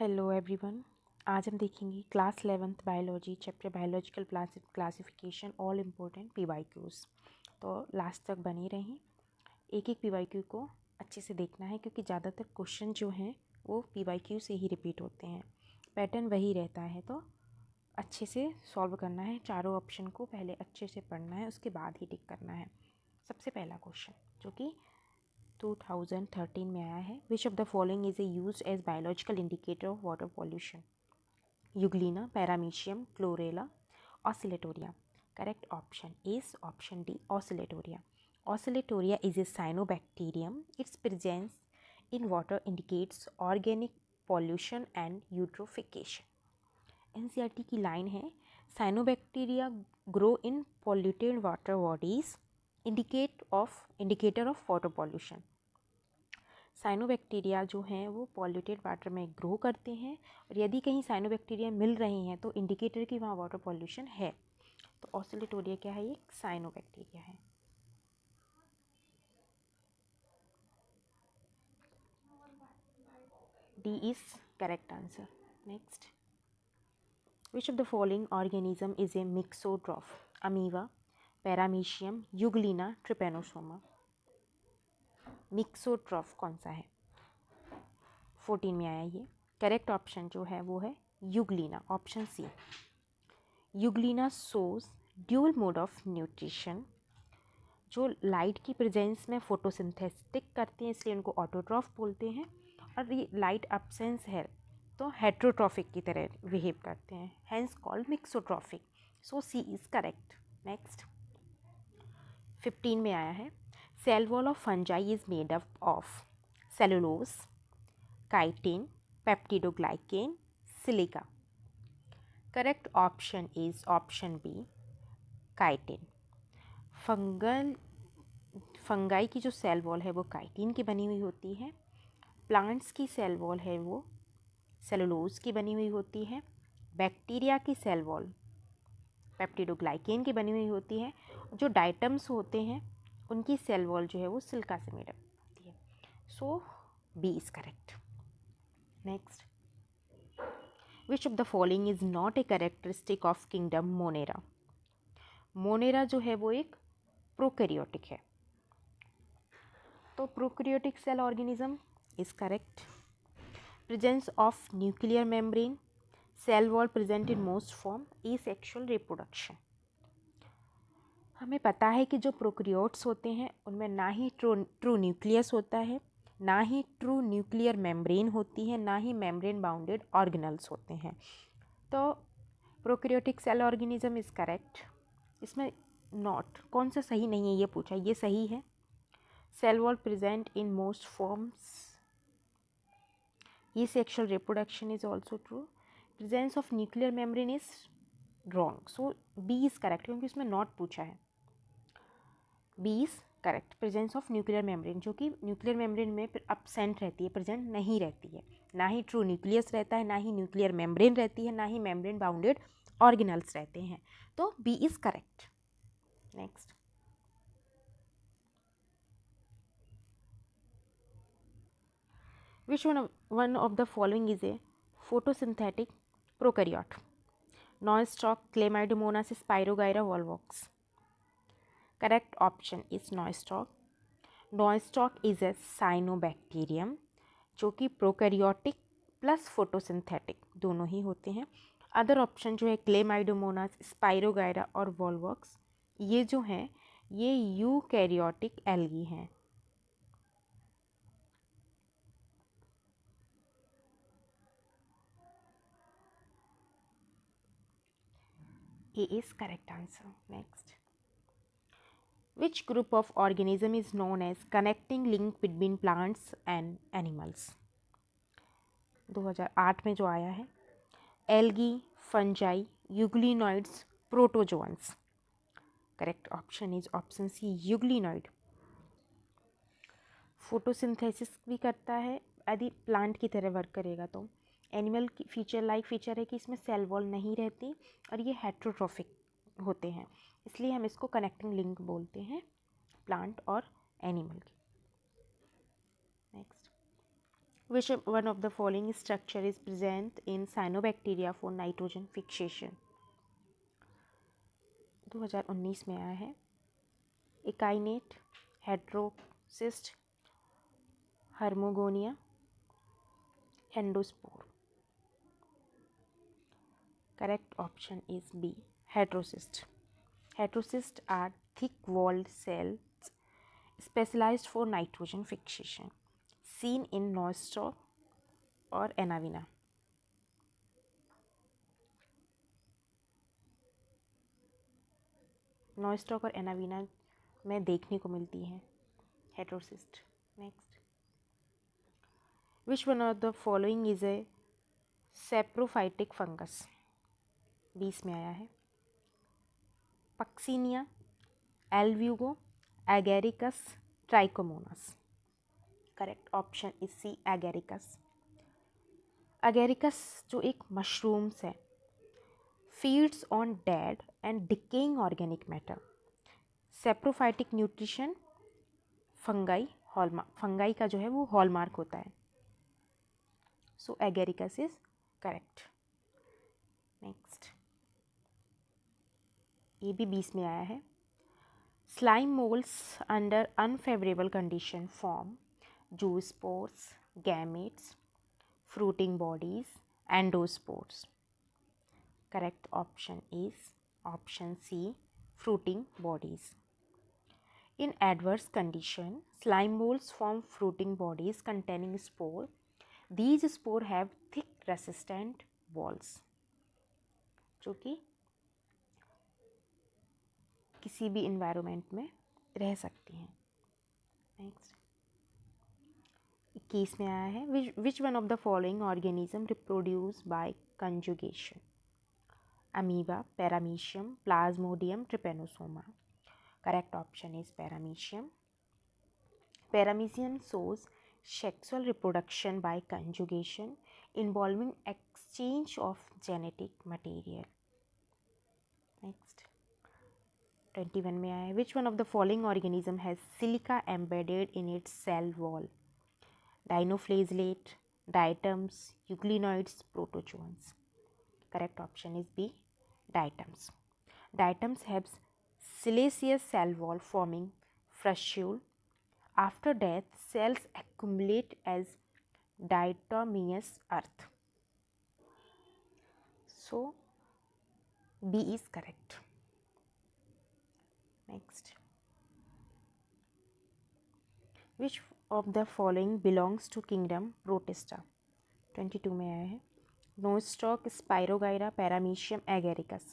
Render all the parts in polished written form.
Hello everyone. आज हम देखेंगे class 11th biology chapter biological classification all important PYQs. तो लास्ट तक बने रहें। एक एक पीवाईक्यू को अच्छे से देखना है क्योंकि ज़्यादातर क्वेश्चन जो हैं वो पीवाईक्यू से ही रिपीट होते हैं, पैटर्न वही रहता है। तो अच्छे से सॉल्व करना है, चारों ऑप्शन को पहले अच्छे से पढ़ना है, उसके बाद ही टिक करना है। सबसे पहला क्वेश्चन जो कि 2013 में आया है, which of the following is used as biological indicator of water pollution? Euglena, paramecium, chlorella, oscillatoria. Correct option is option D, oscillatoria. Oscillatoria is a cyanobacterium. Its presence in water indicates organic pollution and eutrophication. NCERT की line है, cyanobacteria grow in polluted water bodies, indicator of water pollution. Cyanobacteria जो हैं वो polluted water में grow करते हैं और यदि कहीं साइनोबैक्टीरिया मिल रहे हैं तो इंडिकेटर कि वहाँ वाटर पॉल्यूशन है। तो ऑसिलेटोरिया क्या है? ये साइनोबैक्टीरिया है। D is correct answer. Next, which of the following organism is a mixotroph? Amoeba, paramecium, euglena, trypanosoma. Mixotroph कौन सा है? 14 में आया ये। करेक्ट ऑप्शन जो है वो है euglena, option C. Euglena shows dual mode of nutrition, जो लाइट की प्रेजेंस में फोटोसिंथेटिक करते हैं इसलिए उनको ऑटोट्रॉफ बोलते हैं, और ये लाइट एब्सेंस है तो हेट्रोट्रॉफिक की तरह बिहेव करते हैं, hence called mixotrophic. So C is correct. Next, 15 में आया है, cell wall of fungi is made up of cellulose, chitin, peptidoglycan, silica. Correct option is option B, chitin. Fungi की जो सेल वॉल है वो काइटिन की बनी हुई होती है, प्लांट्स की सेल वॉल है वो सेलुलोज की बनी हुई होती है, बैक्टीरिया की सेल वॉल पेप्टिडोग्लाइकेन की बनी हुई होती है, जो डाइटम्स होते हैं उनकी सेल वॉल जो है वो सिलिका से मेड अप होती है। So B is correct. Next, which of the following is not a characteristic of kingdom Monera? Monera जो है वो एक प्रोकैरियोटिक है, तो prokaryotic cell organism is correct. Presence of nuclear membrane, cell wall present in most form, asexual reproduction. हमें पता है कि जो प्रोकैरियोट्स होते हैं उनमें ना ही ट्रू न्यूक्लियस होता है, ना ही ट्रू न्यूक्लियर मेम्ब्रेन होती है, ना ही मेम्ब्रेन बाउंडेड ऑर्गेनल्स होते हैं। तो prokaryotic cell organism is correct. इसमें नॉट कौन सा सही नहीं है ये पूछा, ये सही है. Cell wall present in most forms, ये sexual reproduction is also true. Presence of nuclear membrane is wrong, so B is correct क्योंकि उसमें नॉट पूछा है. B is correct. Presence of nuclear membrane, जो कि न्यूक्लियर मेम्ब्रेन में absent रहती है, प्रेजेंट नहीं रहती है. ना ही ट्रू न्यूक्लियस रहता है, ना ही न्यूक्लियर मेम्ब्रेन रहती है, ना ही मेम्ब्रेन बाउंडेड ऑर्गेनल्स रहते हैं. तो B is correct. Next, which one of the following is a photosynthetic prokaryote? Nostoc, Chlamydomonas, Spirogyra, volvox. Correct option is Nostoc. Nostoc is a cyanobacterium जो कि प्रोकैरियोटिक प्लस फोटोसिंथेटिक दोनों ही होते हैं. Other option जो है क्लेमाइडोमोनास, स्पाइरोगायरा और Volvox, ये जो हैं ये यूकैरियोटिक एल्गी हैं. A is correct answer. Next, which group of organism is known as connecting link between plants and animals? 2008 में जो आया है, algae, fungi, euglenoids, protozoans. Correct option is option C, euglenoid. Photosynthesis भी करता है, यदि plant की तरह वर्क करेगा तो. एनिमल की फीचर है कि इसमें सेल वॉल नहीं रहती और ये हेट्रोट्रॉफिक होते हैं, इसलिए हम इसको कनेक्टिंग लिंक बोलते हैं प्लांट और एनिमल की. Next, Which one of the following structure is present in cyanobacteria for nitrogen fixation? 2019 में आया है. Akinete, heterocyst, hormogonia, endospore. Correct option is B, heterocyst. Heterocysts are thick-walled cells specialized for nitrogen fixation, seen in Nostoc और एनाविना. Nostoc और एनाविना में देखने को मिलती है heterocyst. Next. Which one of the following is a saprophytic fungus? 20 में आया है. Puccinia, Albugo, Agaricus, Trichomonas. Correct option is C, Agaricus. Agaricus जो एक मशरूम्स है, feeds on dead and decaying organic matter. Saprophytic nutrition fungi hallmark, fungi का जो है वो हॉलमार्क होता है. So Agaricus is correct. Next. ये भी 20 में आया है. Slime moulds under unfavourable condition form zoospores, gametes, fruiting bodies, endosperms. Correct option is option C, fruiting bodies. In adverse condition, slime molds form fruiting bodies containing spore. These spore have thick resistant walls, जो कि किसी भी environment में रह सकती हैं. Next. 21 में आया है. Which one of the following organism reproduce by conjugation? Amoeba, Paramecium, Plasmodium, Trypanosoma. Correct option is Paramecium. Paramecium shows sexual reproduction by conjugation involving exchange of genetic material. Next. 21 में आया है. Which one of the following organism has silica embedded in its cell wall? Dinoflagellate, diatoms, euglenoids, protozoans. Correct option is B, diatoms. Diatoms have siliceous cell wall forming fracture. After death, cells accumulate as diatomeous earth. So, B is correct. Next. Which of the following belongs to kingdom Protista? 22 में आया है. Nostoc, Spirogyra, Paramecium, Agaricus.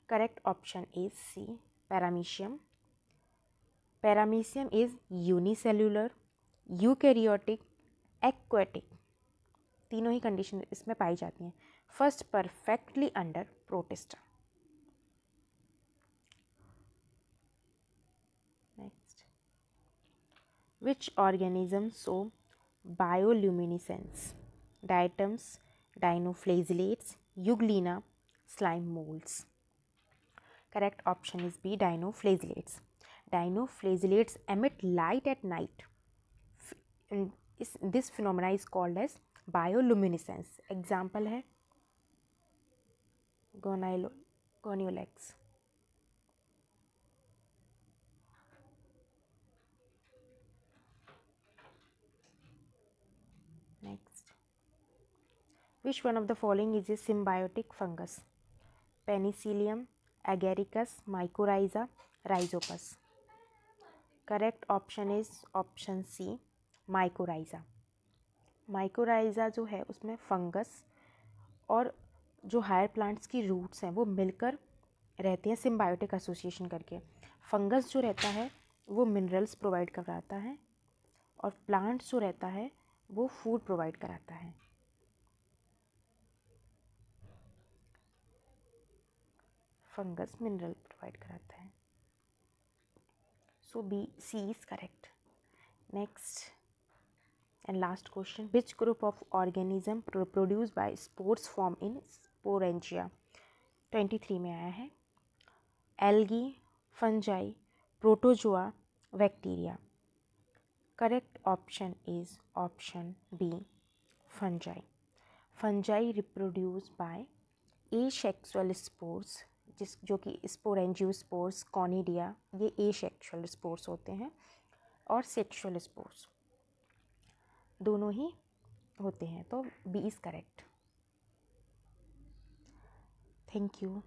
Correct option is C, Paramecium. Paramecium is unicellular, eukaryotic, aquatic. तीनों ही condition इसमें पाई जाती हैं. First perfectly under Protista. Next. Which organism show bioluminescence? Diatoms, dinoflagellates, euglena, slime moulds. Correct option is B, dinoflagellates. Dinoflagellates emit light at night. This phenomena is called as bioluminescence. Example है Goniolax. Next. Which one of the following is a symbiotic fungus? Penicillium, Agaricus, Mycorrhiza, Rhizopus. Correct option is option C, Mycorrhiza. Mycorrhiza जो है उसमें fungus और जो higher plants की roots हैं वो मिलकर रहते हैं सिम्बायोटिक एसोसिएशन करके. फंगस जो रहता है वो मिनरल्स प्रोवाइड कराता है और प्लांट्स जो रहता है वो फूड प्रोवाइड कराता है. फंगस मिनरल प्रोवाइड कराता है. So B, C is correct. Next and last question. Which group of organism produce by spores form in sporangia? 23 में आया है. Algae, fungi, protozoa, bacteria. Correct option is option B fungi. Fungi reproduce by asexual spores, जो कि sporangiospores, conidia, ये asexual spores होते हैं, और sexual spores दोनों ही होते हैं। तो B is correct. Thank you.